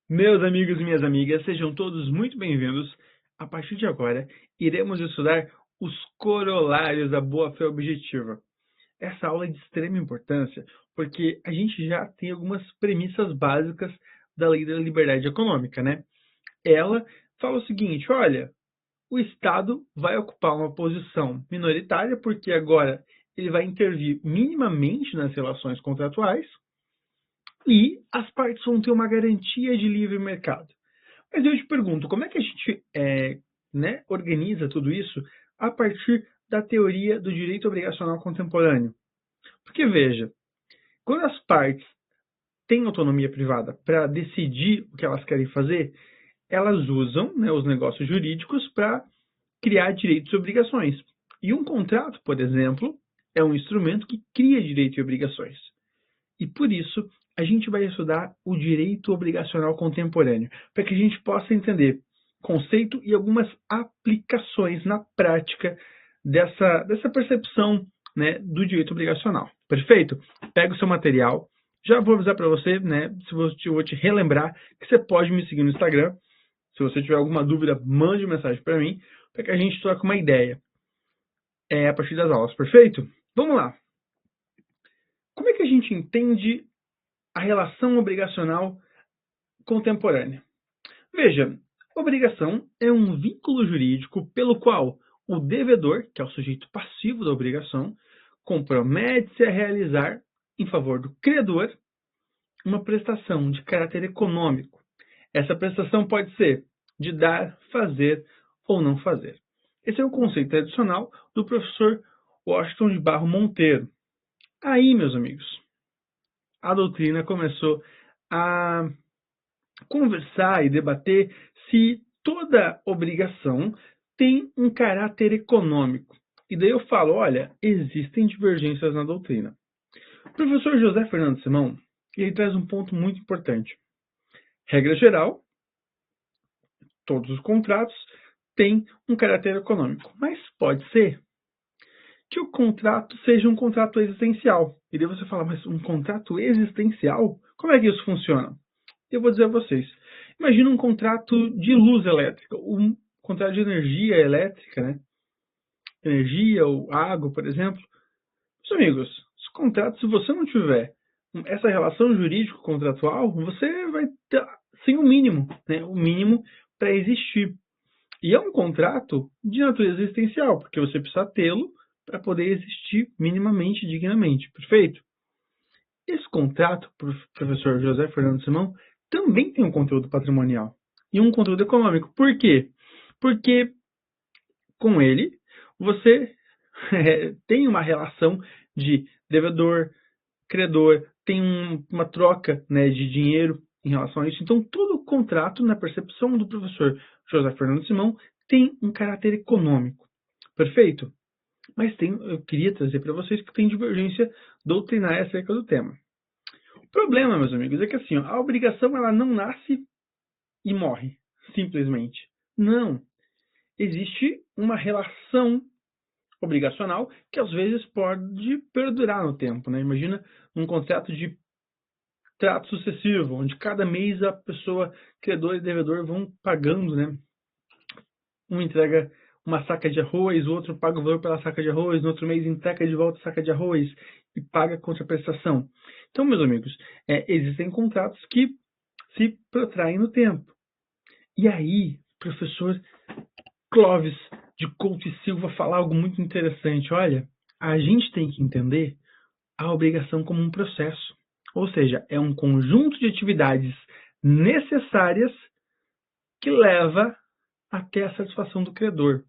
Meus amigos e minhas amigas, sejam todos muito bem-vindos. A partir de agora, iremos estudar os corolários da boa-fé objetiva. Essa aula é de extrema importância porque a gente já tem algumas premissas básicas da lei da liberdade econômica, né? Ela fala o seguinte, olha, o Estado vai ocupar uma posição minoritária porque agora ele vai intervir minimamente nas relações contratuais e as partes vão ter uma garantia de livre mercado. Mas eu te pergunto, como é que a gente organiza tudo isso a partir da teoria do direito obrigacional contemporâneo? Porque, veja, quando as partes têm autonomia privada para decidir o que elas querem fazer, elas usam os negócios jurídicos para criar direitos e obrigações. E um contrato, por exemplo, é um instrumento que cria direitos e obrigações. E por isso, a gente vai estudar o direito obrigacional contemporâneo, para que a gente possa entender conceito e algumas aplicações na prática dessa percepção do direito obrigacional. Perfeito? Pega o seu material. Já vou avisar para você, se eu vou te relembrar que você pode me seguir no Instagram. Se você tiver alguma dúvida, mande uma mensagem para mim, para que a gente troque uma ideia a partir das aulas. Perfeito? Vamos lá. Como é que a gente entende a relação obrigacional contemporânea? Veja, obrigação é um vínculo jurídico pelo qual o devedor, que é o sujeito passivo da obrigação, compromete-se a realizar, em favor do credor, uma prestação de caráter econômico. Essa prestação pode ser de dar, fazer ou não fazer. Esse é o conceito tradicional do professor Washington de Barro Monteiro. Aí, meus amigos, a doutrina começou a conversar e debater se toda obrigação tem um caráter econômico. E daí eu falo, olha, existem divergências na doutrina. O professor José Fernando Simão, ele traz um ponto muito importante. Regra geral, todos os contratos têm um caráter econômico, mas pode ser que o contrato seja um contrato existencial. E daí você fala, mas um contrato existencial? Como é que isso funciona? Eu vou dizer a vocês. Imagina um contrato de luz elétrica, um contrato de energia elétrica, né? Energia ou água, por exemplo. Meus amigos, os contratos, se você não tiver essa relação jurídico-contratual, você vai ter sem o mínimo, né? O mínimo para existir. E é um contrato de natureza existencial, porque você precisa tê-lo para poder existir minimamente, dignamente. Perfeito? Esse contrato, professor José Fernando Simão, também tem um conteúdo patrimonial e um conteúdo econômico. Por quê? Porque com ele você tem uma relação de devedor, credor, tem uma troca de dinheiro em relação a isso. Então, todo contrato, na percepção do professor José Fernando Simão, tem um caráter econômico. Perfeito? Mas eu queria trazer para vocês que tem divergência doutrinária acerca do tema. O problema, meus amigos, é que assim, a obrigação ela não nasce e morre, simplesmente. Não. Existe uma relação obrigacional que às vezes pode perdurar no tempo. Né? Imagina um contrato de trato sucessivo, onde cada mês a pessoa, credor e devedor, vão pagando, né? Um entrega uma saca de arroz, o outro paga o valor pela saca de arroz, no outro mês entrega de volta a saca de arroz e paga contra a prestação. Então, meus amigos, existem contratos que se protraem no tempo. E aí, professor Clóvis de Couto e Silva fala algo muito interessante. Olha, a gente tem que entender a obrigação como um processo. Ou seja, é um conjunto de atividades necessárias que leva até a satisfação do credor.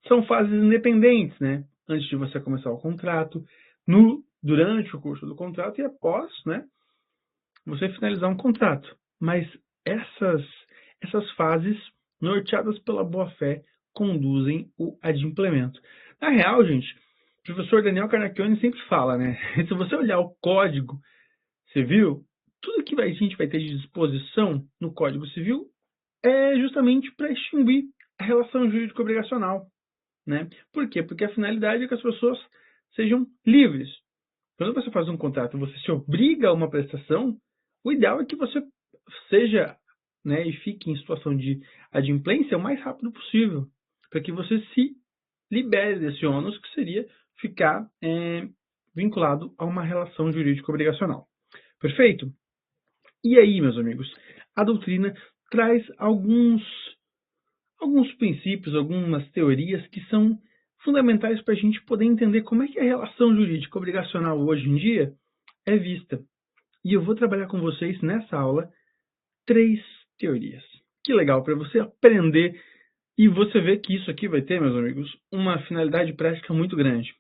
São fases independentes, né? Antes de você começar o contrato, durante o curso do contrato e após, né? Você finalizar um contrato. Mas essas fases, norteadas pela boa-fé, conduzem o adimplemento. Na real, gente, o professor Daniel Carnacchione sempre fala, né? Se você olhar o Código Civil, tudo que a gente vai ter de disposição no Código Civil é justamente para extinguir a relação jurídico-obrigacional. Né? Por quê? Porque a finalidade é que as pessoas sejam livres. Quando você faz um contrato, você se obriga a uma prestação, o ideal é que você seja né, e fique em situação de adimplência o mais rápido possível, para que você se libere desse ônus, que seria ficar vinculado a uma relação jurídica obrigacional. Perfeito? E aí, meus amigos, a doutrina traz alguns princípios, algumas teorias que são fundamentais para a gente poder entender como é que a relação jurídica obrigacional hoje em dia é vista. E eu vou trabalhar com vocês nessa aula 3 teorias. Que legal, para você aprender e você ver que isso aqui vai ter, meus amigos, uma finalidade prática muito grande.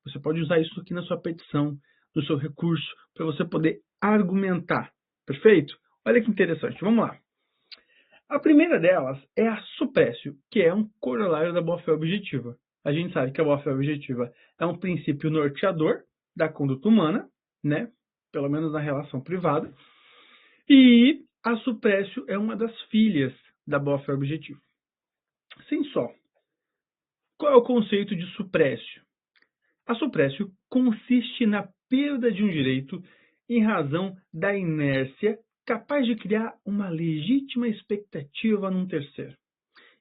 Você pode usar isso aqui na sua petição, no seu recurso, para você poder argumentar. Perfeito? Olha que interessante. Vamos lá. A primeira delas é a suprécio, que é um corolário da boa-fé objetiva. A gente sabe que a boa-fé objetiva é um princípio norteador da conduta humana, né? Pelo menos na relação privada. E a suprécio é uma das filhas da boa-fé objetiva. Sim só. Qual é o conceito de suprécio? A suprécio consiste na perda de um direito em razão da inércia capaz de criar uma legítima expectativa num terceiro.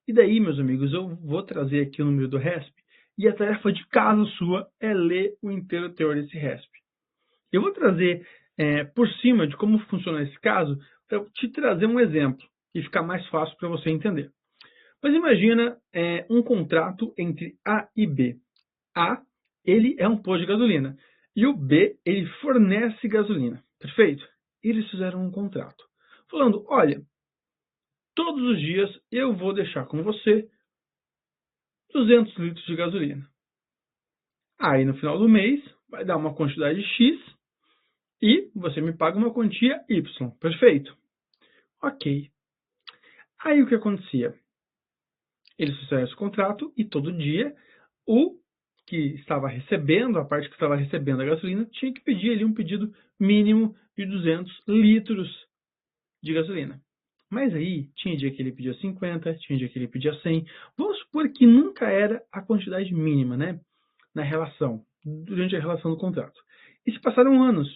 E daí, meus amigos, eu vou trazer aqui o número do RESP e a tarefa de casa sua é ler o inteiro teor desse RESP. Eu vou trazer por cima de como funciona esse caso para te trazer um exemplo e ficar mais fácil para você entender. Mas imagina um contrato entre A e B. A, ele é um posto de gasolina e o B, ele fornece gasolina. Perfeito? Eles fizeram um contrato falando, olha, todos os dias eu vou deixar com você 200 litros de gasolina. Aí no final do mês vai dar uma quantidade X e você me paga uma quantia Y. Perfeito? Ok. Aí o que acontecia? Eles fizeram esse contrato e todo dia o que estava recebendo, a parte que estava recebendo a gasolina, tinha que pedir ali um pedido mínimo de 200 litros de gasolina. Mas aí, tinha dia que ele pedia 50, tinha dia que ele pedia 100. Vamos supor que nunca era a quantidade mínima, né? Na relação, durante a relação do contrato. E se passaram anos.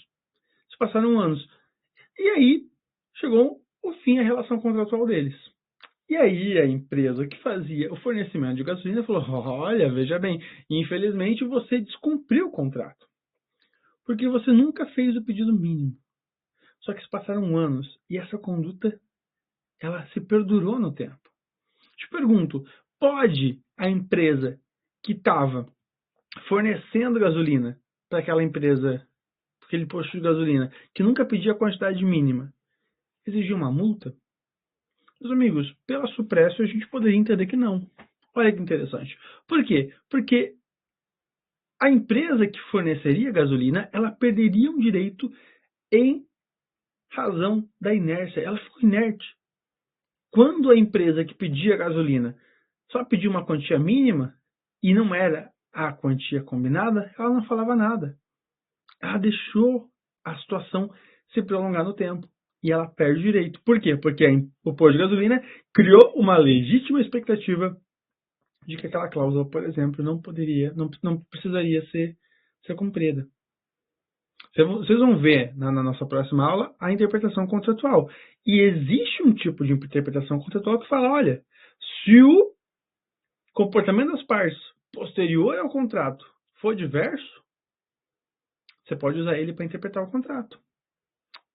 E aí, chegou o fim a relação contratual deles. E aí a empresa que fazia o fornecimento de gasolina falou, olha, veja bem, infelizmente você descumpriu o contrato. Porque você nunca fez o pedido mínimo. Só que se passaram anos e essa conduta ela se perdurou no tempo. Te pergunto, pode a empresa que estava fornecendo gasolina para aquela empresa, aquele posto de gasolina, que nunca pedia a quantidade mínima, exigir uma multa? Meus amigos, pela suprécio a gente poderia entender que não. Olha que interessante. Por quê? Porque a empresa que forneceria gasolina, ela perderia um direito em razão da inércia. Ela ficou inerte. Quando a empresa que pedia gasolina só pedia uma quantia mínima e não era a quantia combinada, ela não falava nada. Ela deixou a situação se prolongar no tempo e ela perde o direito. Por quê? Porque o posto de gasolina criou uma legítima expectativa de que aquela cláusula, por exemplo, não precisaria ser cumprida. Vocês vão ver na nossa próxima aula a interpretação contratual. E existe um tipo de interpretação contratual que fala, olha, se o comportamento das partes posterior ao contrato for diverso, você pode usar ele para interpretar o contrato.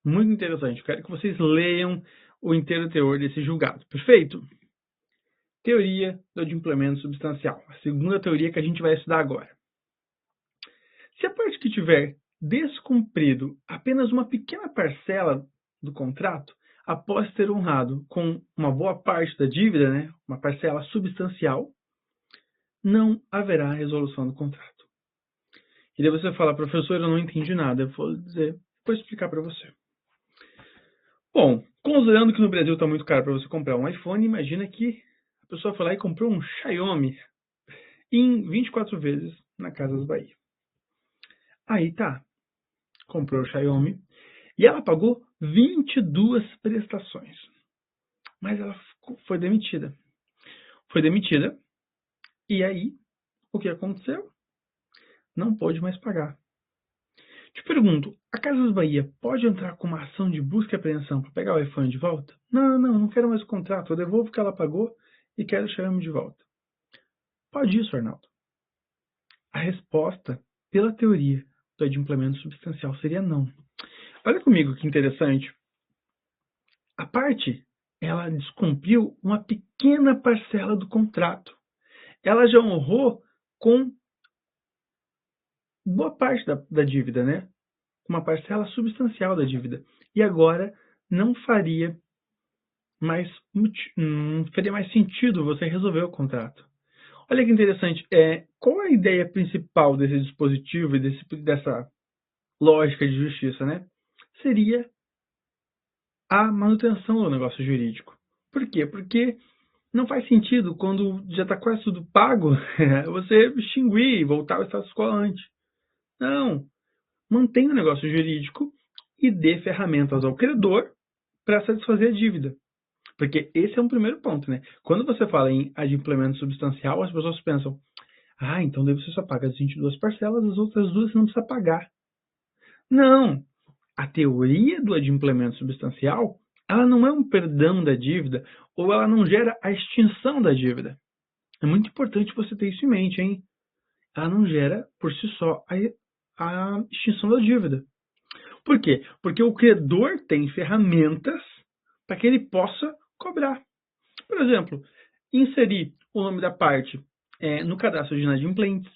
Muito interessante. Quero que vocês leiam o inteiro teor desse julgado. Perfeito? Teoria do adimplemento substancial. A segunda teoria que a gente vai estudar agora. Se a parte que tiver descumprido apenas uma pequena parcela do contrato, após ter honrado com uma boa parte da dívida, né, uma parcela substancial, não haverá resolução do contrato. E daí você fala, professor, eu não entendi nada. Eu vou explicar para você. Bom, considerando que no Brasil está muito caro para você comprar um iPhone, imagina que a pessoa foi lá e comprou um Xiaomi em 24 vezes na Casas Bahia. Aí tá, comprou o Xiaomi e ela pagou 22 prestações. Mas ela foi demitida. E aí, o que aconteceu? Não pôde mais pagar. Te pergunto, a Casas Bahia pode entrar com uma ação de busca e apreensão para pegar o iPhone de volta? Não quero mais o contrato, eu devolvo o que ela pagou e quero o Xiaomi de volta. Pode isso, Arnaldo. A resposta, pela teoria do adimplemento substancial, seria não. Olha comigo que interessante. A parte, ela descumpriu uma pequena parcela do contrato. Ela já honrou com boa parte da dívida, né? Uma parcela substancial da dívida. E agora não faria mais sentido você resolver o contrato. Olha que interessante. Qual é a ideia principal desse dispositivo e dessa lógica de justiça, né? Seria a manutenção do negócio jurídico. Por quê? Porque não faz sentido, quando já está quase tudo pago, você extinguir e voltar ao status quo antes. Não. Mantenha o negócio jurídico e dê ferramentas ao credor para satisfazer a dívida. Porque esse é um primeiro ponto, né? Quando você fala em adimplemento substancial, as pessoas pensam, então daí você só paga as 22 parcelas, as outras duas você não precisa pagar. Não! A teoria do adimplemento substancial, ela não é um perdão da dívida ou ela não gera a extinção da dívida. É muito importante você ter isso em mente, hein? Ela não gera, por si só, a extinção da dívida. Por quê? Porque o credor tem ferramentas para que ele possa cobrar. Por exemplo, inserir o nome da parte no cadastro de inadimplentes.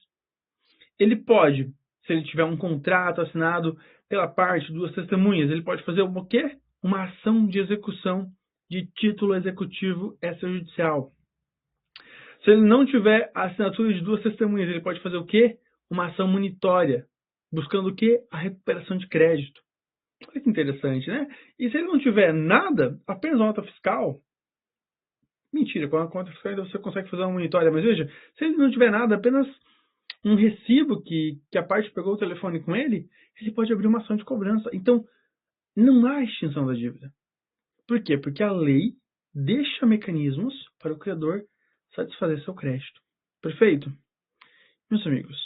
Ele pode, se ele tiver um contrato assinado pela parte, duas testemunhas, ele pode fazer o quê? Uma ação de execução de título executivo extrajudicial. Se ele não tiver a assinatura de duas testemunhas, ele pode fazer o quê? Uma ação munitória, buscando o quê? A recuperação de crédito. Olha que interessante, né? E se ele não tiver nada, apenas uma nota fiscal, mentira, com a conta fiscal ainda você consegue fazer uma monitória, mas veja, se ele não tiver nada, apenas um recibo que a parte pegou o telefone com ele, ele pode abrir uma ação de cobrança. Então, não há extinção da dívida. Por quê? Porque a lei deixa mecanismos para o credor satisfazer seu crédito. Perfeito? Meus amigos,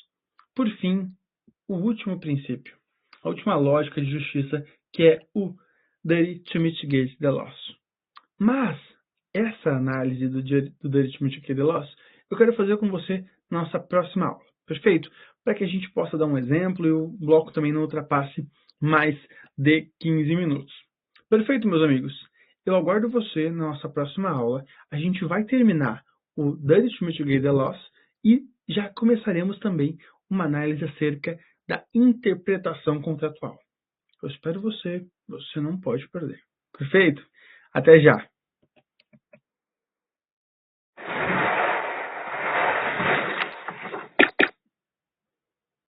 por fim, o último princípio, a última lógica de justiça, que é o duty to mitigate the loss. Mas, essa análise do duty to mitigate the loss, eu quero fazer com você na nossa próxima aula. Perfeito? Para que a gente possa dar um exemplo e o bloco também não ultrapasse mais de 15 minutos. Perfeito, meus amigos? Eu aguardo você na nossa próxima aula. A gente vai terminar o duty to mitigate the loss e já começaremos também uma análise acerca da interpretação contratual. Eu espero você não pode perder. Perfeito? Até já!